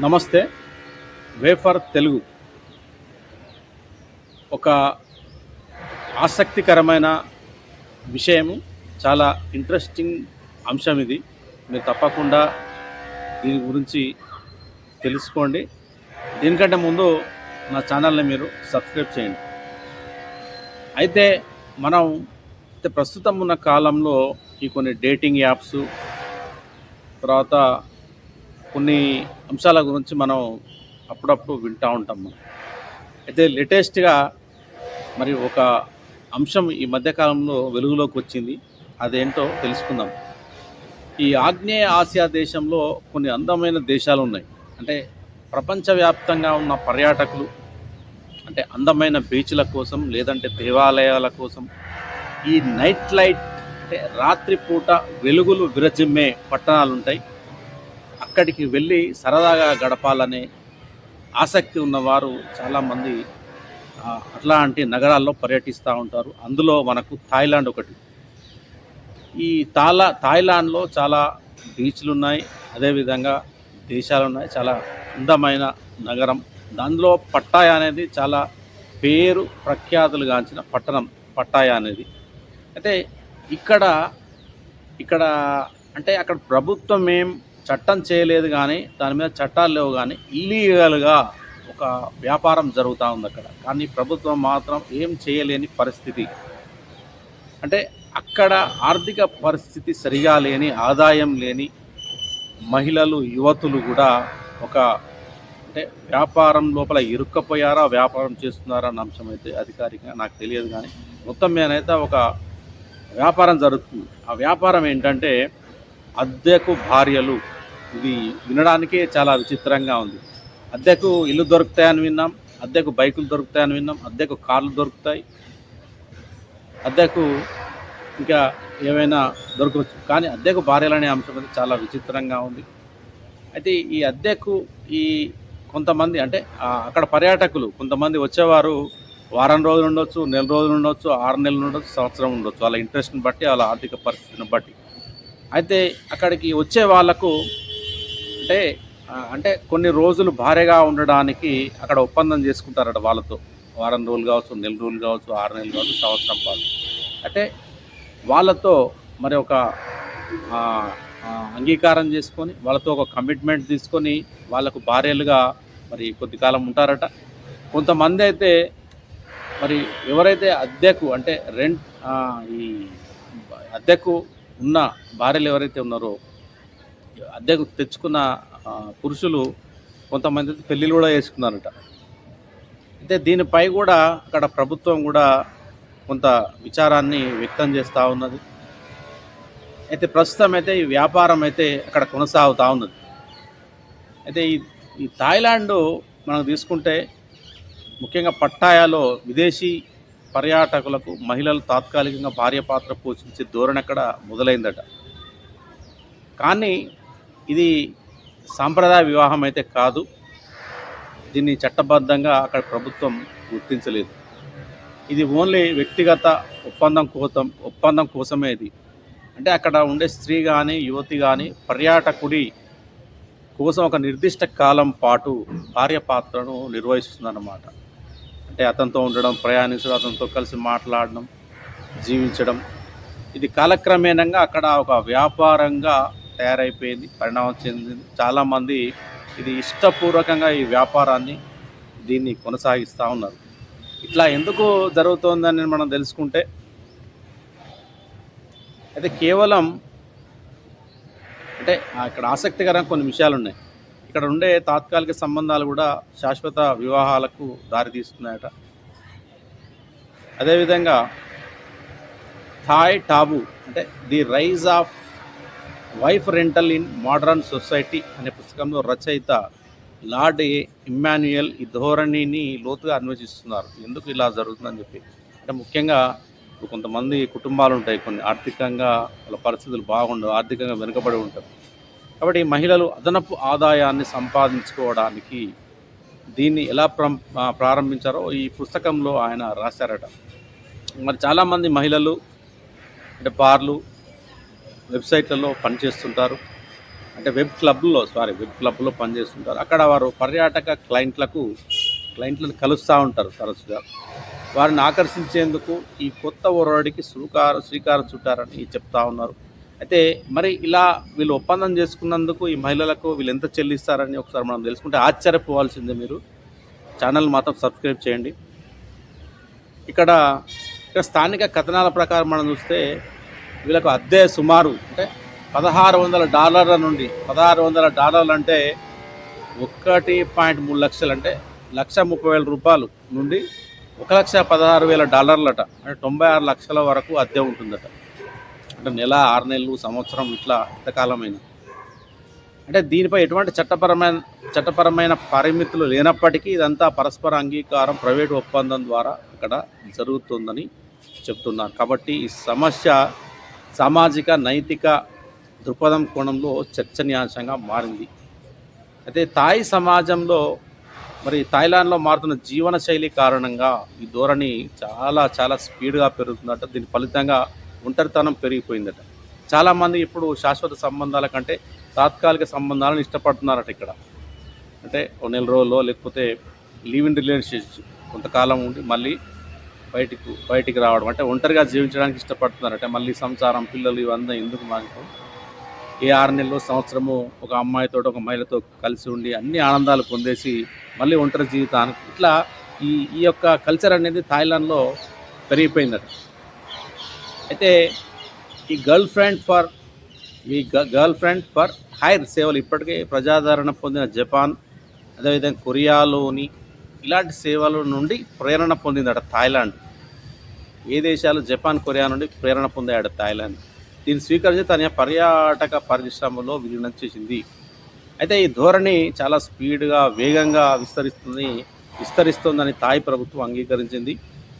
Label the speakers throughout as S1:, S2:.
S1: నమస్తే. వేఫర్ తెలుగు ఒక ఆసక్తికరమైన విషయము, చాలా ఇంట్రెస్టింగ్ అంశం ఇది. మీరు తప్పకుండా దీని గురించి తెలుసుకోండి. దీనికంటే ముందు నా ఛానల్ని మీరు సబ్స్క్రైబ్ చేయండి. అయితే మనం ప్రస్తుతం ఉన్న కాలంలో ఈ కొన్ని డేటింగ్ యాప్స్, తర్వాత కొన్ని అంశాల గురించి మనం అప్పుడప్పుడు వింటూ ఉంటాం. అయితే లేటెస్ట్గా మరి ఒక అంశం ఈ మధ్యకాలంలో వెలుగులోకి వచ్చింది. అదేంటో తెలుసుకుందాం. ఈ ఆగ్నేయ ఆసియా దేశంలో కొన్ని అందమైన దేశాలు ఉన్నాయి. అంటే ప్రపంచవ్యాప్తంగా ఉన్న పర్యాటకులు అంటే అందమైన బీచ్ల కోసం, లేదంటే దేవాలయాల కోసం, ఈ నైట్ లైట్ అంటే రాత్రిపూట వెలుగులు విరజిమ్మే పట్టణాలు ఉంటాయి. అక్కడికి వెళ్ళి సరదాగా గడపాలనే ఆసక్తి ఉన్నవారు చాలామంది అట్లాంటి నగరాల్లో పర్యటిస్తూ ఉంటారు. అందులో మనకు థాయిలాండ్ ఒకటి. ఈ థాయిలాండ్లో చాలా బీచ్లు ఉన్నాయి, అదేవిధంగా దేశాలు ఉన్నాయి. చాలా అందమైన నగరం. దానిలో పట్టాయా అనేది చాలా పేరు ప్రఖ్యాతులుగాంచిన పట్టణం పట్టాయా అనేది. అయితే ఇక్కడ ఇక్కడ అంటే అక్కడ ప్రభుత్వం ఏం చట్టం చేయలేదు, కానీ దాని మీద చట్టాలు లేవు, కానీ ఇల్లీగల్గా ఒక వ్యాపారం జరుగుతూ ఉంది అక్కడ. కానీ ప్రభుత్వం మాత్రం ఏం చేయలేని పరిస్థితి. అంటే అక్కడ ఆర్థిక పరిస్థితి సరిగా లేని, ఆదాయం లేని మహిళలు, యువతులు కూడా ఒక అంటే వ్యాపారం లోపల ఇరుక్కపోయారా, వ్యాపారం చేస్తున్నారా అన్న అంశం అయితే అధికారికంగా నాకు తెలియదు. కానీ మొత్తం మీదనైతే ఒక వ్యాపారం జరుగుతుంది. ఆ వ్యాపారం ఏంటంటే అద్దెకు భార్యలు. ఇది వినడానికే చాలా విచిత్రంగా ఉంది. అద్దెకు ఇల్లు దొరుకుతాయని విన్నాం, అద్దెకు బైకులు దొరుకుతాయని విన్నాం, అద్దెకు కార్లు దొరుకుతాయి, అద్దెకు ఇంకా ఏమైనా దొరకవచ్చు. కానీ అద్దెకు భార్యలు అనే అంశం అయితే చాలా విచిత్రంగా ఉంది. అయితే ఈ అద్దెకు ఈ కొంతమంది అంటే అక్కడ పర్యాటకులు కొంతమంది వచ్చేవారు వారం రోజులు ఉండొచ్చు, నెల రోజులు ఉండొచ్చు, 6 నెలలు ఉండొచ్చు, సంవత్సరం ఉండొచ్చు. వాళ్ళ ఇంట్రెస్ట్ని బట్టి, వాళ్ళ ఆర్థిక పరిస్థితిని బట్టి. అయితే అక్కడికి వచ్చే వాళ్ళకు అంటే అంటే కొన్ని రోజులు భార్యగా ఉండడానికి అక్కడ ఒప్పందం చేసుకుంటారట వాళ్ళతో. వారం రోజులు కావచ్చు, నెల రోజులు కావచ్చు, 6 నెలలు కావచ్చు, సంవత్సరం పాటు. అంటే వాళ్ళతో మరి ఒక అంగీకారం చేసుకొని, వాళ్ళతో ఒక కమిట్మెంట్ తీసుకొని వాళ్ళకు భార్యలుగా మరి కొద్ది కాలం ఉంటారట. కొంతమంది అయితే మరి ఎవరైతే అద్దెకు అంటే ఈ అద్దెకు ఉన్న భార్యలు ఎవరైతే ఉన్నారో, అద్దెకు తెచ్చుకున్న పురుషులు కొంతమంది పెళ్ళిళ్ళు కూడా చేసుకున్నారట. అయితే దీనిపై కూడా అక్కడ ప్రభుత్వం కూడా కొంత విచారాన్ని వ్యక్తం చేస్తూ ఉన్నది. అయితే ప్రస్తుతం అయితే ఈ వ్యాపారం అయితే అక్కడ కొనసాగుతూ ఉన్నది. అయితే ఈ థాయిలాండ్ మనం తీసుకుంటే ముఖ్యంగా పట్టాయాలో విదేశీ పర్యాటకులకు మహిళలు తాత్కాలికంగా భార్య పాత్ర పోషించే ధోరణి అక్కడ మొదలైందట. కానీ ఇది సాంప్రదాయ వివాహం అయితే కాదు. దీన్ని చట్టబద్ధంగా అక్కడ ప్రభుత్వం గుర్తించలేదు. ఇది ఓన్లీ వ్యక్తిగత ఒప్పందం కోసమే ఇది. అంటే అక్కడ ఉండే స్త్రీ కానీ, యువతి కానీ పర్యాటకుడి కోసం ఒక నిర్దిష్ట కాలం పాటు భార్య పాత్రను నిర్వహిస్తుందన్నమాట. అంటే అతనితో ఉండడం, ప్రయాణించడం, అతనితో కలిసి మాట్లాడడం, జీవించడం. ఇది కాలక్రమేణంగా అక్కడ ఒక వ్యాపారంగా తయారైపోయింది, పరిణామం చెందింది. చాలామంది ఇది ఇష్టపూర్వకంగా ఈ వ్యాపారాన్ని దీన్ని కొనసాగిస్తూ ఉన్నారు. ఇట్లా ఎందుకు జరుగుతోందని మనం తెలుసుకుంటే అయితే కేవలం అంటే ఇక్కడ ఆసక్తికరంగా కొన్ని విషయాలు ఉన్నాయి. ఇక్కడ ఉండే తాత్కాలిక సంబంధాలు కూడా శాశ్వత వివాహాలకు దారితీస్తున్నాయట. అదేవిధంగా థాయ్ టాబు అంటే the rise of wife rental in modern society అనే పుస్తకంలో రచయిత లార్డ్ ఇమ్మాన్యుయల్ ఈ ధోరణిని లోతుగా అన్వేషిస్తున్నారు. ఎందుకు ఇలా జరుగుతుందని చెప్పి. అంటే ముఖ్యంగా కొంతమంది కుటుంబాలు ఉంటాయి, కొన్ని ఆర్థికంగా వాళ్ళ పరిస్థితులు బాగుండవు, ఆర్థికంగా వెనుకబడి ఉంటారు. కాబట్టి మహిళలు అదనపు ఆదాయాన్ని సంపాదించుకోవడానికి దీన్ని ఎలా ప్రారంభించారో ఈ పుస్తకంలో ఆయన రాశారట. మరి చాలామంది మహిళలు అంటే బార్లు, వెబ్సైట్లలో పనిచేస్తుంటారు. అంటే వెబ్ క్లబ్లో పనిచేస్తుంటారు. అక్కడ వారు పర్యాటక క్లయింట్లను కలుస్తూ ఉంటారు తరచుగా. వారిని ఆకర్షించేందుకు ఈ కొత్త ఒరవడికి శ్రీకారం చుట్టారని చెప్తా ఉన్నారు. అయితే మరి ఇలా వీళ్ళు ఒప్పందం చేసుకున్నందుకు ఈ మహిళలకు వీళ్ళు ఎంత చెల్లిస్తారని ఒకసారి మనం తెలుసుకుంటే ఆశ్చర్యపోవాల్సిందే. మీరు ఛానల్ మాత్రం సబ్స్క్రైబ్ చేయండి. ఇక్కడ స్థానిక కథనాల ప్రకారం మనం చూస్తే వీళ్ళకు అద్దె సుమారు అంటే $1,600 నుండి $1,600 అంటే 1.3 లక్షలు అంటే $1,30,000 నుండి $1,16,000 అంటే 96 లక్షల వరకు అద్దె ఉంటుందట. అంటే నెల, 6 నెలలు, సంవత్సరం ఇట్లా ఎంతకాలమైన. అంటే దీనిపై ఎటువంటి చట్టపరమైన పరిమితులు లేనప్పటికీ ఇదంతా పరస్పర అంగీకారం, ప్రైవేటు ఒప్పందం ద్వారా ఇక్కడ జరుగుతుందని చెప్తున్నారు. కాబట్టి ఈ సమస్య సామాజిక నైతిక దృక్పథం కోణంలో చర్చనీయాంశంగా మారింది. అయితే థాయ్ సమాజంలో మరి థాయిలాండ్లో మారుతున్న జీవన శైలి కారణంగా ఈ ధోరణి చాలా స్పీడ్గా పెరుగుతుందట. దీని ఫలితంగా ఒంటరితనం పెరిగిపోయిందట. చాలామంది ఇప్పుడు శాశ్వత సంబంధాల కంటే తాత్కాలిక సంబంధాలను ఇష్టపడుతున్నారట ఇక్కడ. అంటే ఒక నెల రోజుల్లో లేకపోతే లివ్ ఇన్ రిలేషన్షిప్ కొంతకాలం ఉండి మళ్ళీ బయటికి రావడం, అంటే ఒంటరిగా జీవించడానికి ఇష్టపడుతున్నారట. మళ్ళీ సంసారం, పిల్లలు ఇవన్నీ ఎందుకు మనకు ఏ 6 నెలలు, సంవత్సరము ఒక అమ్మాయితో ఒక మహిళతో కలిసి ఉండి అన్ని ఆనందాలు పొందేసి మళ్ళీ ఒంటరి జీవితానికి ఇట్లా ఈ యొక్క కల్చర్ అనేది థాయిలాండ్లో పెరిగిపోయిందట. అయితే ఈ గర్ల్ ఫ్రెండ్ ఫర్ హైర్ సేవలు ఇప్పటికే ప్రజాదరణ పొందిన జపాన్, అదేవిధంగా కొరియాలోని ఇలాంటి సేవల నుండి ప్రేరణ పొందిందట థాయిలాండ్. ఏ దేశాలు? జపాన్, కొరియా నుండి ప్రేరణ పొందాడు థాయిలాండ్. దీన్ని స్వీకరించి తన పర్యాటక పరిశ్రమలో విలీనం చేసింది. అయితే ఈ ధోరణి చాలా స్పీడ్గా, వేగంగా విస్తరిస్తుందని థాయ్ ప్రభుత్వం అంగీకరించింది.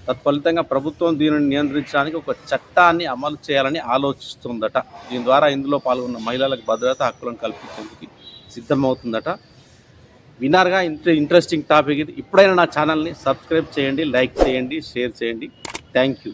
S1: తత్ఫలితంగా ప్రభుత్వం దీనిని నియంత్రించడానికి ఒక చట్టాన్ని అమలు చేయాలని ఆలోచిస్తుందట. దీని ద్వారా ఇందులో పాల్గొన్న మహిళలకు భద్రత, హక్కులను కల్పించేందుకు సిద్ధమవుతుందట. విన్నారుగా, ఇంట్రెస్టింగ్ టాపిక్ ఇది. ఇప్పుడైనా నా ఛానల్ని సబ్స్క్రైబ్ చేయండి, లైక్ చేయండి, షేర్ చేయండి. Thank you.